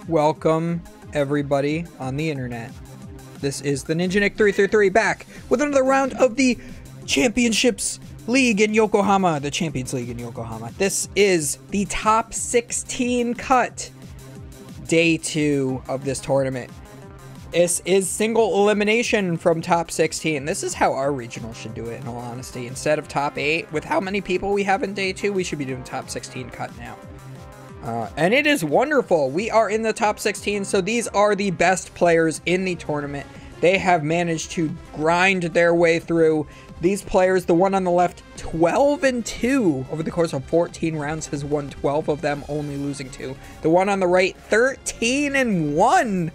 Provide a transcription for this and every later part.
Welcome, everybody on the internet. This is the Ninja Nick 333 back with another round of the Championships League in Yokohama, the Champions League in Yokohama. This is the top 16 cut, day 2 of this tournament. This is single elimination from top 16. This is how our regional should do it, in all honesty. Instead of top 8, with how many people we have in day 2, we should be doing top 16 cut now. And it is wonderful. We are in the top 16, so these are the best players in the tournament. They have managed to grind their way through. These players, the one on the left, 12-2 over the course of 14 rounds, has won 12 of them, only losing 2. The one on the right, 13-1.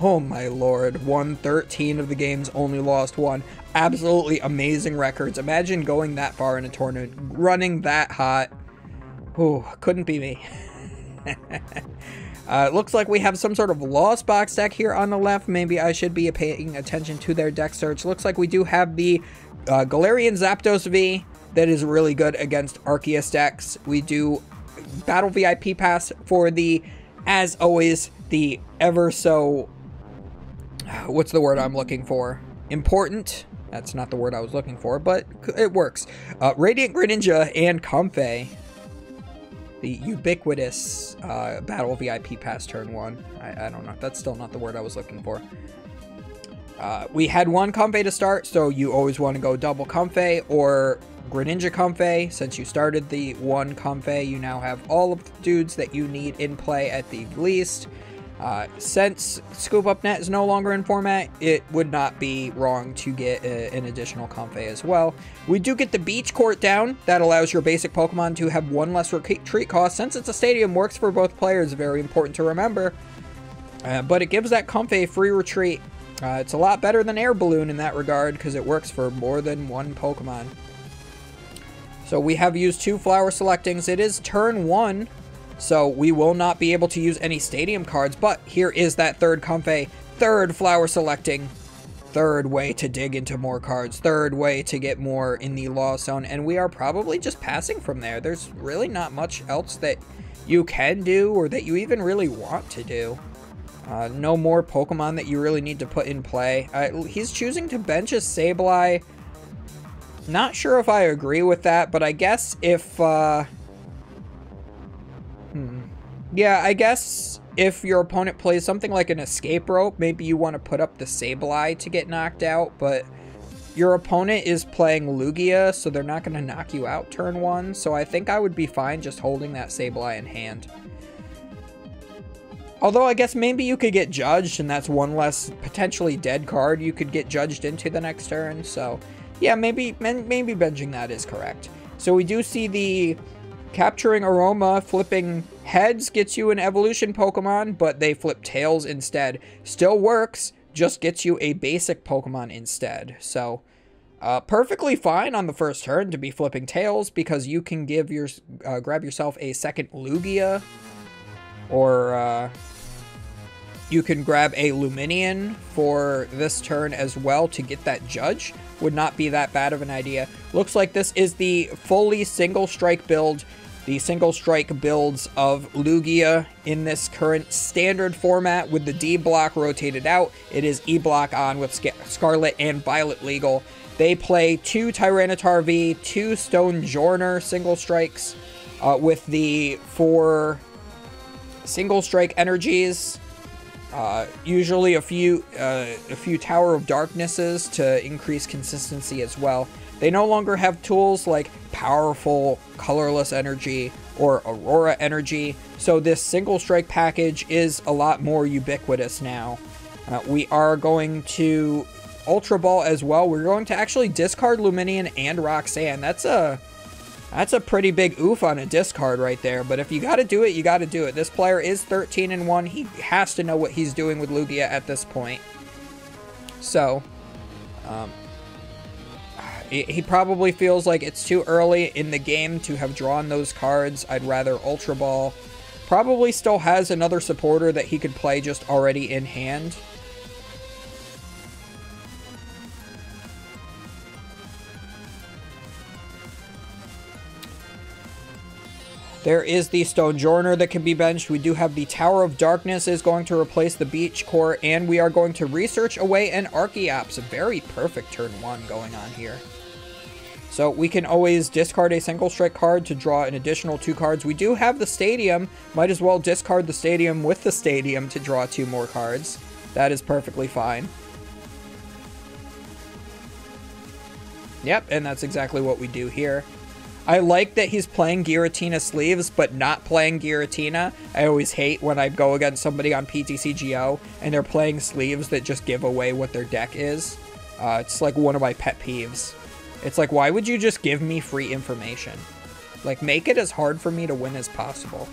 Oh my lord, won 13 of the games, only lost 1. Absolutely amazing records. Imagine going that far in a tournament, running that hot. Oh, couldn't be me. It looks like we have some sort of lost box deck here on the left. Maybe I should be paying attention to their deck search. Looks like we do have the Galarian Zapdos V that is really good against Arceus decks. We do Battle VIP Pass for the, as always, the ever so, what's the word I'm looking for? Important. That's not the word I was looking for, but it works. Radiant Greninja and Comfey. The ubiquitous Battle VIP Pass turn 1. I don't know. That's still not the word I was looking for. We had one Comfey to start, so you always want to go double Comfey or Greninja Comfey. Since you started the one Comfey, you now have all of the dudes that you need in play at the least. Since Scoop Up Net is no longer in format, it would not be wrong to get an additional Comfey as well. We do get the Beach Court down. That allows your basic Pokemon to have one less retreat cost. Since it's a stadium, works for both players. Very important to remember. But it gives that Comfey free retreat. It's a lot better than Air Balloon in that regard because it works for more than one Pokemon. So we have used 2 Flower Selectings. It is turn 1. So we will not be able to use any stadium cards, but here is that third Comfey, third Flower Selecting, third way to dig into more cards, third way to get more in the Lost Zone, and we are probably just passing from there. There's really not much else that you can do or that you even really want to do. No more Pokemon that you really need to put in play. He's choosing to bench a Sableye. Not sure if I agree with that, but I guess if... Yeah, I guess if your opponent plays something like an Escape Rope, maybe you want to put up the Sableye to get knocked out, but your opponent is playing Lugia, so they're not going to knock you out turn 1, so I think I would be fine just holding that Sableye in hand. Although I guess maybe you could get judged, and that's one less potentially dead card you could get judged into the next turn, so yeah, maybe benching that is correct. So we do see the Capturing Aroma flipping heads gets you an evolution Pokemon, but they flip tails instead. Still works, just gets you a basic Pokemon instead. So, perfectly fine on the first turn to be flipping tails because you can give your grab yourself a second Lugia, or you can grab a Luminion for this turn as well to get that judge. Would not be that bad of an idea. Looks like this is the fully single strike build. The single strike builds of Lugia in this current standard format with the D block rotated out. It is E block on with Scarlet and Violet legal. They play 2 Tyranitar V, 2 Stone Journer single strikes with the 4 single strike energies. Usually a few Tower of Darknesses to increase consistency as well. They no longer have tools like Powerful Colorless Energy or Aurora Energy, so this single strike package is a lot more ubiquitous now. We are going to Ultra Ball as well. We're going to actually discard Luminion and Roxanne. That's a pretty big oof on a discard right there, but if you gotta do it, you gotta do it. This player is 13-1. He has to know what he's doing with Lugia at this point. So, he probably feels like it's too early in the game to have drawn those cards. I'd rather Ultra Ball. Probably still has another supporter that he could play just already in hand. There is the Stone Journer that can be benched. We do have the Tower of Darkness is going to replace the Beach Core, and we are going to research away an Archeops. A very perfect turn 1 going on here. So we can always discard a single strike card to draw an additional 2 cards. We do have the Stadium. Might as well discard the Stadium with the Stadium to draw 2 more cards. That is perfectly fine. Yep, and that's exactly what we do here. I like that he's playing Giratina Sleeves, but not playing Giratina. I always hate when I go against somebody on PTCGO, and they're playing Sleeves that just give away what their deck is. It's like one of my pet peeves. It's like, why would you just give me free information? Like, make it as hard for me to win as possible.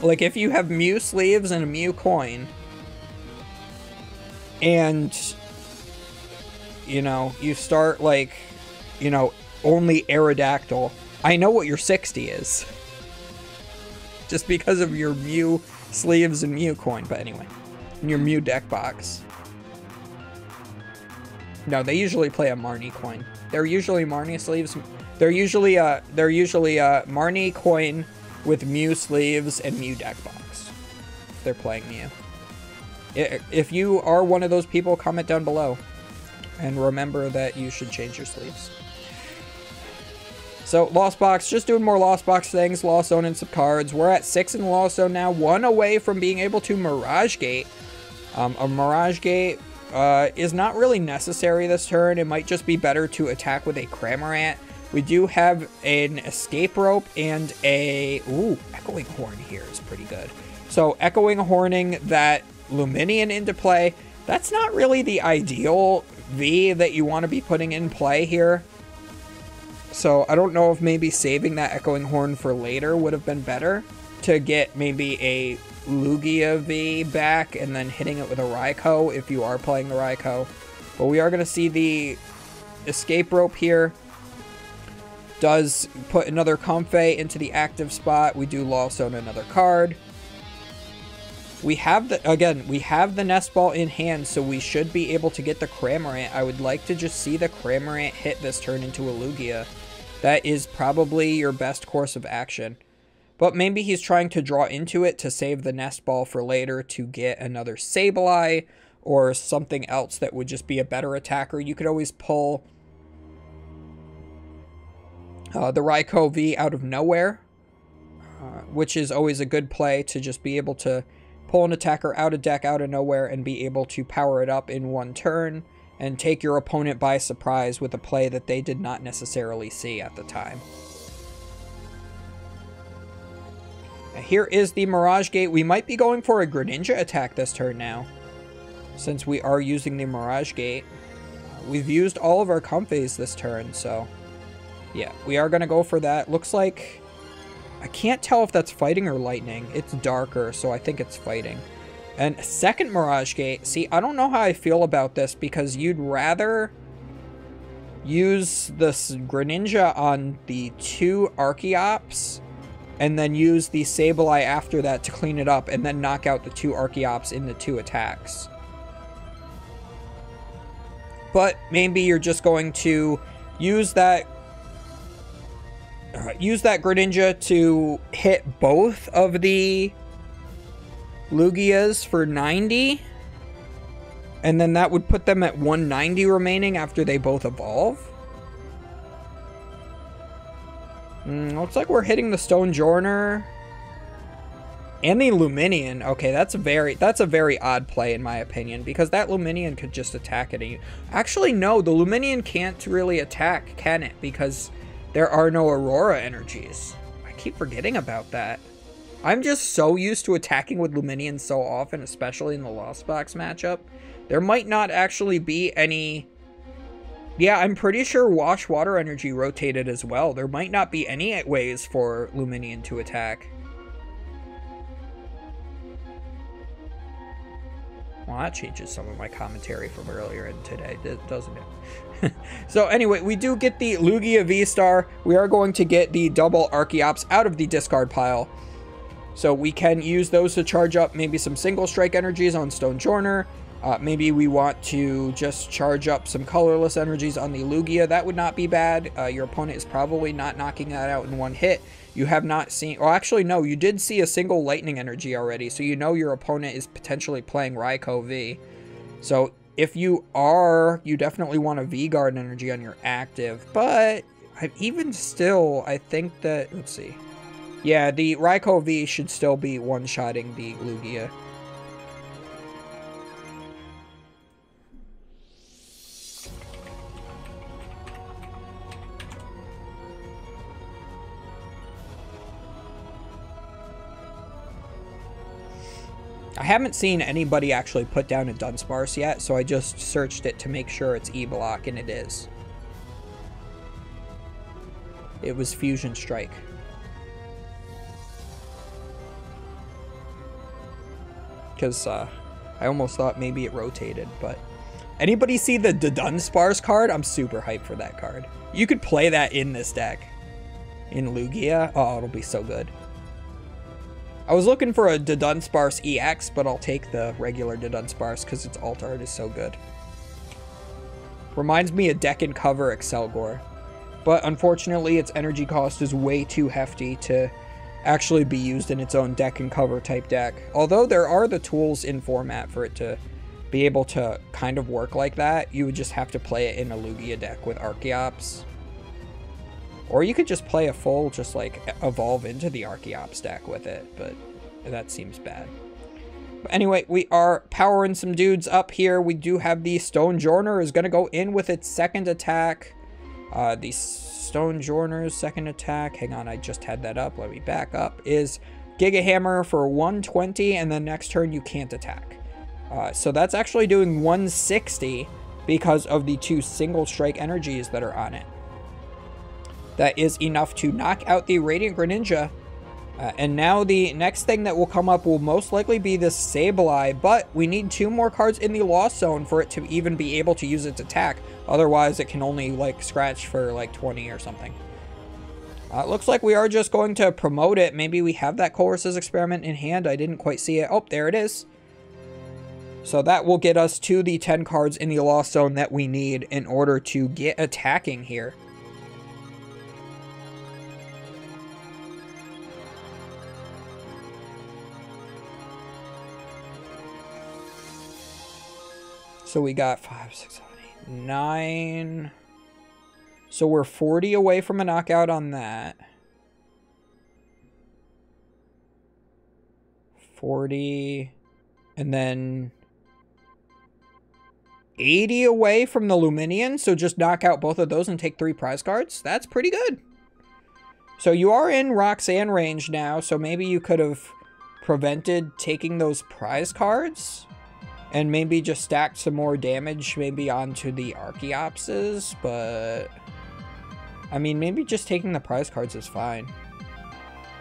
Like, if you have Mew Sleeves and a Mew Coin, and, you know, you start, like, you know, only Aerodactyl, I know what your 60 is. Just because of your Mew Sleeves and Mew Coin. But anyway, in your Mew deck box. No, they usually play a Marnie Coin. They're usually Marnie Sleeves. They're usually Marnie Coin with Mew Sleeves and Mew deck box. If they're playing Mew. If you are one of those people, comment down below. And remember that you should change your sleeves. So, Lost Box, just doing more Lost Box things, Lost Zone and some cards. We're at 6 in the Lost Zone now, 1 away from being able to Mirage Gate. A Mirage Gate is not really necessary this turn. It might just be better to attack with a Cramorant. We do have an Escape Rope and a... Ooh, Echoing Horn here is pretty good. So, Echoing Horning that Luminion into play. That's not really the ideal V that you want to be putting in play here. So I don't know if maybe saving that Echoing Horn for later would have been better to get maybe a Lugia V back and then hitting it with a Raikou if you are playing the Raikou. But we are going to see the Escape Rope here. Does put another Comfey into the active spot. We do Lost Zone another card. We have the, again, we have the Nest Ball in hand, so we should be able to get the Cramorant. I would like to just see the Cramorant hit this turn into a Lugia. That is probably your best course of action. But maybe he's trying to draw into it to save the Nest Ball for later to get another Sableye or something else that would just be a better attacker. You could always pull the Raikou V out of nowhere, which is always a good play to just be able to pull an attacker out of deck, out of nowhere, and be able to power it up in one turn and take your opponent by surprise with a play that they did not necessarily see at the time. Here is the Mirage Gate. We might be going for a Greninja attack this turn now, since we are using the Mirage Gate. We've used all of our Comfeys this turn, so yeah, we are going to go for that. Looks like, I can't tell if that's fighting or lightning. It's darker, so I think it's fighting. And second Mirage Gate. See, I don't know how I feel about this, because you'd rather use this Greninja on the 2 Archeops and then use the Sableye after that to clean it up and then knock out the 2 Archeops in the 2 attacks. But maybe you're just going to use that Greninja to hit both of the Lugias for 90, and then that would put them at 190 remaining after they both evolve. Looks like we're hitting the Stone Journer and the Luminion. Okay, that's a very odd play in my opinion, because that Luminion could just attack it. Actually, no, the Luminion can't really attack, can it? Because there are no Aurora energies. I keep forgetting about that. I'm just so used to attacking with Luminion so often, especially in the Lost Box matchup. There might not actually be any... Yeah, I'm pretty sure Wash Water Energy rotated as well. There might not be any ways for Luminion to attack. Well, that changes some of my commentary from earlier in today, doesn't it? So anyway, we do get the Lugia V-Star. We are going to get the double Archeops out of the discard pile. So we can use those to charge up maybe some single strike energies on Stone Journer. Maybe we want to just charge up some colorless energies on the Lugia. That would not be bad. Your opponent is probably not knocking that out in one hit. You have not seen... Well, actually, no. You did see a single lightning energy already. So you know your opponent is potentially playing Raikou V. So if you are, you definitely want a V-Guard energy on your active. But even still, I think that... Let's see. Yeah, the Raikou V should still be one-shotting the Lugia. I haven't seen anybody actually put down a Dunsparce yet, so I just searched it to make sure it's E-Block, and it is. It was Fusion Strike. Because I almost thought maybe it rotated, but... Anybody see the Dunsparce card? I'm super hyped for that card. You could play that in this deck. In Lugia. Oh, it'll be so good. I was looking for a Dunsparce EX, but I'll take the regular Dunsparce because its alt art is so good. Reminds me of Deck and Cover Excelgor. But unfortunately, its energy cost is way too hefty to actually be used in its own Deck and Cover type deck. Although there are the tools in format for it to be able to kind of work like that, you would just have to play it in a Lugia deck with Archeops. Or you could just play a full, just like, evolve into the Archeops deck with it, but that seems bad. But anyway, we are powering some dudes up here. We do have the Stonjourner is going to go in with its second attack. The Stonjourner's second attack, hang on, I just had that up, let me back up, is Giga Hammer for 120, and then next turn you can't attack. So that's actually doing 160 because of the 2 single strike energies that are on it. That is enough to knock out the Radiant Greninja. And now the next thing that will come up will most likely be this Sableye, but we need 2 more cards in the Lost Zone for it to even be able to use its attack. Otherwise, it can only, like, scratch for, like, 20 or something. Looks like we are just going to promote it. Maybe we have that Colress's Experiment in hand. I didn't quite see it. Oh, there it is. So that will get us to the 10 cards in the Lost Zone that we need in order to get attacking here. So we got 5, 6, 7, 8, 9. So we're 40 away from a knockout on that. 40. And then 80 away from the Luminion. So just knock out both of those and take 3 prize cards. That's pretty good. So you are in Roxanne range now. So maybe you could have prevented taking those prize cards. And maybe just stacked some more damage maybe onto the Archeopses, but... I mean, maybe just taking the prize cards is fine.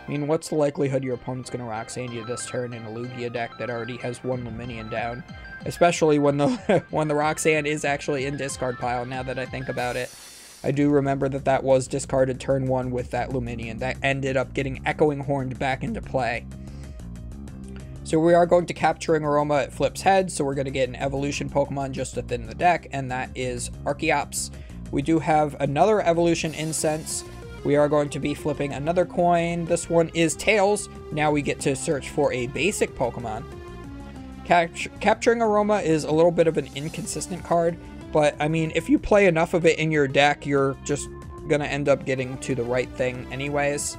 I mean, what's the likelihood your opponent's going to Roxanne you this turn in a Lugia deck that already has 1 Luminion down? Especially when the when the Roxanne is actually in discard pile, now that I think about it. I do remember that that was discarded turn 1 with that Luminion. That ended up getting Echoing Horned back into play. So we are going to Capturing Aroma at Flip's head, so we're going to get an evolution Pokemon just to thin the deck, and that is Archeops. We do have another evolution Incense. We are going to be flipping another coin. This one is Tails. Now we get to search for a basic Pokemon. Capturing Aroma is a little bit of an inconsistent card, but I mean, if you play enough of it in your deck, you're just going to end up getting to the right thing anyways.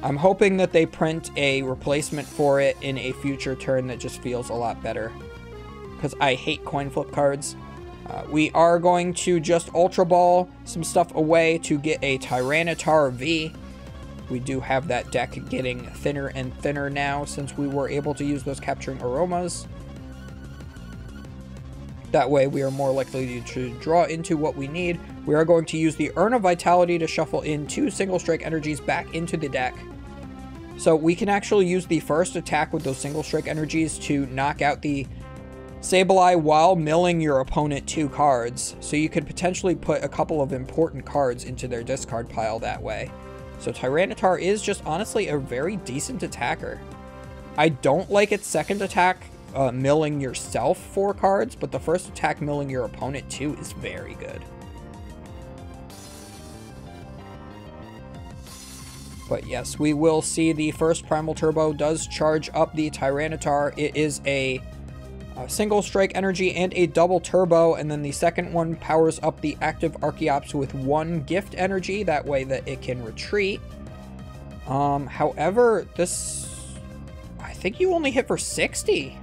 I'm hoping that they print a replacement for it in a future turn that just feels a lot better, because I hate coin flip cards. We are going to just Ultra Ball some stuff away to get a Tyranitar V. We do have that deck getting thinner and thinner now since we were able to use those Capturing Aromas. That way we are more likely to draw into what we need. We are going to use the Urn of Vitality to shuffle in 2 single strike energies back into the deck. So we can actually use the first attack with those single strike energies to knock out the Sableye while milling your opponent 2 cards. So you could potentially put a couple of important cards into their discard pile that way. So Tyranitar is just honestly a very decent attacker. I don't like its second attack milling yourself 4 cards, but the first attack milling your opponent 2 is very good. But yes, we will see the first Primal Turbo does charge up the Tyranitar. It is a single strike energy and a double turbo, and then the second one powers up the active Archeops with 1 gift energy, that way that it can retreat. However, this, I think you only hit for 60.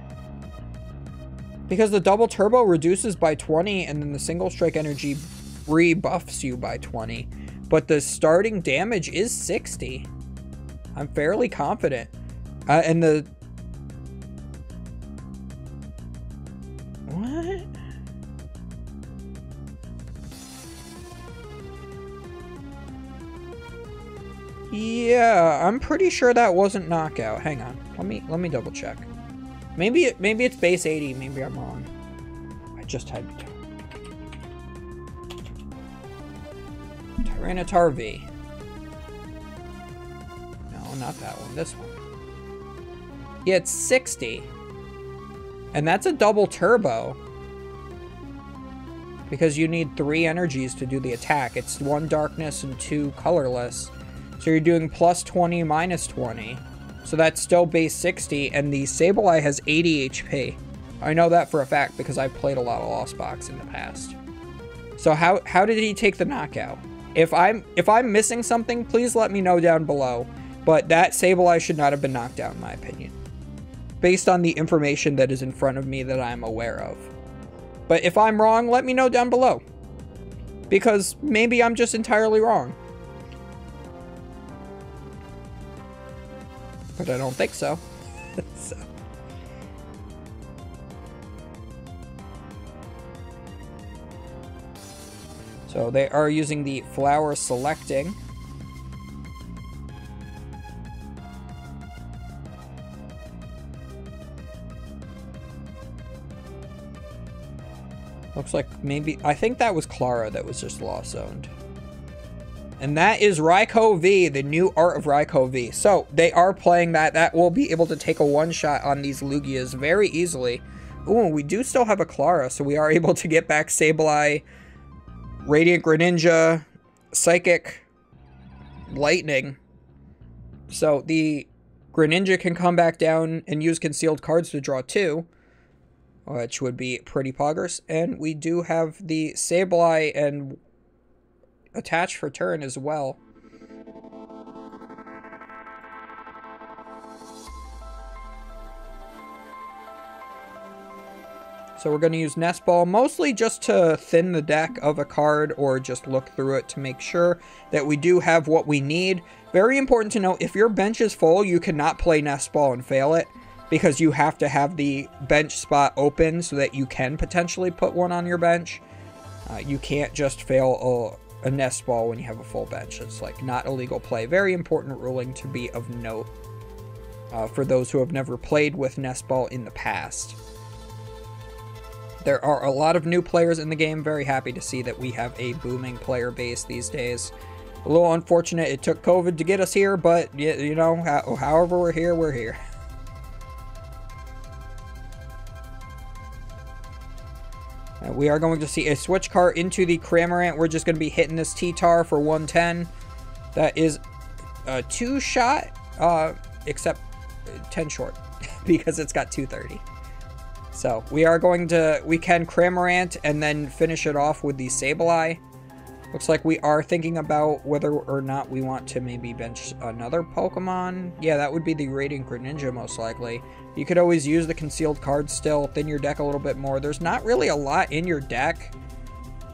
Because the double turbo reduces by 20, and then the single strike energy rebuffs you by 20. But the starting damage is 60. I'm fairly confident. And the... What? Yeah, I'm pretty sure that wasn't knockout. Hang on. Let me double check. Maybe it's base 80. Maybe I'm wrong. I just had Tyranitar V. No, not that one. This one. Yeah, it's 60. And that's a double turbo. Because you need 3 energies to do the attack. It's 1 darkness and 2 colorless. So you're doing plus 20, minus 20. So that's still base 60, and the Sableye has 80 HP. I know that for a fact because I've played a lot of Lost Box in the past. So how did he take the knockout? If I'm missing something, please let me know down below. But that Sableye should not have been knocked out, in my opinion. Based on the information that is in front of me that I'm aware of. But if I'm wrong, let me know down below. Because maybe I'm just entirely wrong. But I don't think so. So they are using the flower selecting. Looks like maybe, I think that was Clara that was just lost zoned. And that is Raikou V, the new art of Raikou V. So they are playing that. That will be able to take a one-shot on these Lugias very easily. Ooh, we do still have a Clara, so we are able to get back Sableye, Radiant Greninja, Psychic, Lightning. So the Greninja can come back down and use concealed cards to draw 2, which would be pretty poggers. And we do have the Sableye and attached for turn as well. So we're going to use Nest Ball, mostly just to thin the deck of a card or just look through it to make sure that we do have what we need. Very important to note, if your bench is full, you cannot play Nest Ball and fail it, because you have to have the bench spot open so that you can potentially put one on your bench. You can't just fail a Nest Ball when you have a full bench. It's like not a legal play. Very important ruling to be of note for those who have never played with Nest Ball in the past. There are a lot of new players in the game. Very happy to see that we have a booming player base these days. A little unfortunate it took COVID to get us here, but you know, however we're here, we're here. We are going to see a switch cart into the Cramorant. We're just going to be hitting this T-Tar for 110. That is a 2-shot, except 10 short, because it's got 230. So we are going to, we can Cramorant and then finish it off with the Sableye. Looks like we are thinking about whether or not we want to maybe bench another Pokemon. Yeah, that would be the Radiant Greninja most likely. You could always use the concealed cards still, thin your deck a little bit more. There's not really a lot in your deck,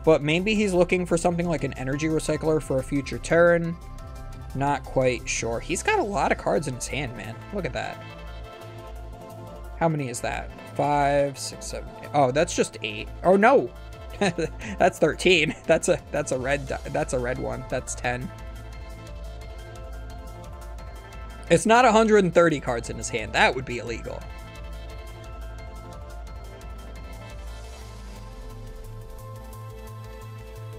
but maybe he's looking for something like an energy recycler for a future turn. Not quite sure. He's got a lot of cards in his hand, man. Look at that. How many is that? 5, 6, 7, 8. Oh, that's just 8. Oh no. That's 13. That's a red one. That's 10. It's not 130 cards in his hand. That would be illegal.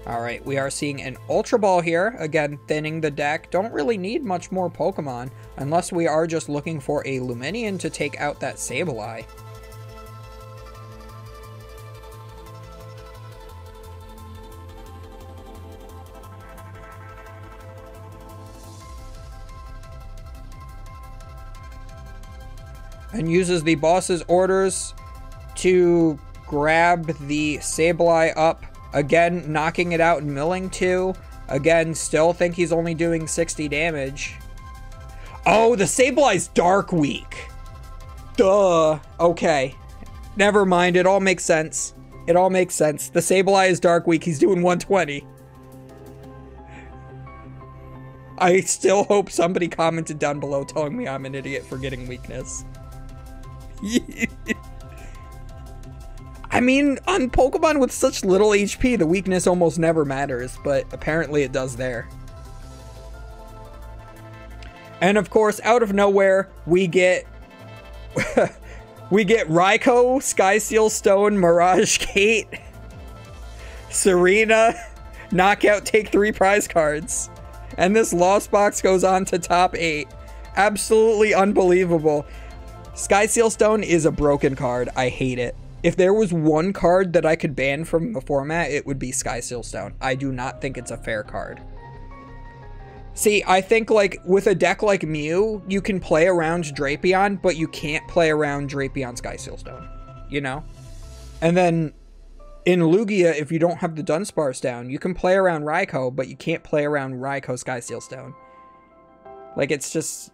Alright, we are seeing an Ultra Ball here. Again, thinning the deck. Don't really need much more Pokemon, unless we are just looking for a Luminion to take out that Sableye. and uses the boss's orders to grab the Sableye up. Again, knocking it out and milling 2. Again, still think he's only doing 60 damage. Oh, the Sableye's Dark Weak. Duh. Okay. Never mind. It all makes sense. It all makes sense. The Sableye is Dark Weak. He's doing 120. I still hope somebody commented down below telling me I'm an idiot for getting weakness. I mean, on Pokemon with such little HP, the weakness almost never matters, but apparently it does there. And of course, out of nowhere, we get Raikou, Sky Seal Stone, Mirage Gate, Serena, Knockout, take 3 prize cards. And this Lost Box goes on to top 8. Absolutely unbelievable. Sky Seal Stone is a broken card. I hate it. If there was one card that I could ban from the format, it would be Sky Seal Stone. I do not think it's a fair card. See, I think like with a deck like Mew, you can play around Drapion, but you can't play around Drapion Sky Seal Stone, you know? And then in Lugia, if you don't have the Dunsparce down, you can play around Raikou, but you can't play around Raikou Sky Seal Stone. Like, it's just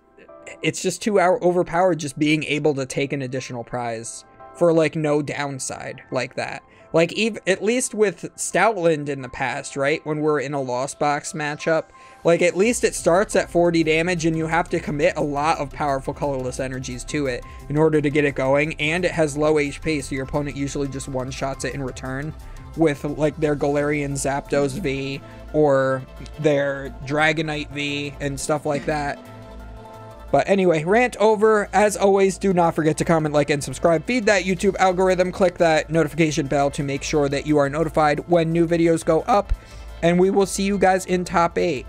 too overpowered just being able to take an additional prize for, like, no downside like that. Like, at least with Stoutland in the past, right? When we're in a Lost Box matchup, like, at least it starts at 40 damage and you have to commit a lot of powerful colorless energies to it in order to get it going, and it has low HP, so your opponent usually just one-shots it in return with, like, their Galarian Zapdos V or their Dragonite V and stuff like that. But anyway, rant over. As always, do not forget to comment, like, and subscribe. Feed that YouTube algorithm. Click that notification bell to make sure that you are notified when new videos go up. And we will see you guys in top 8.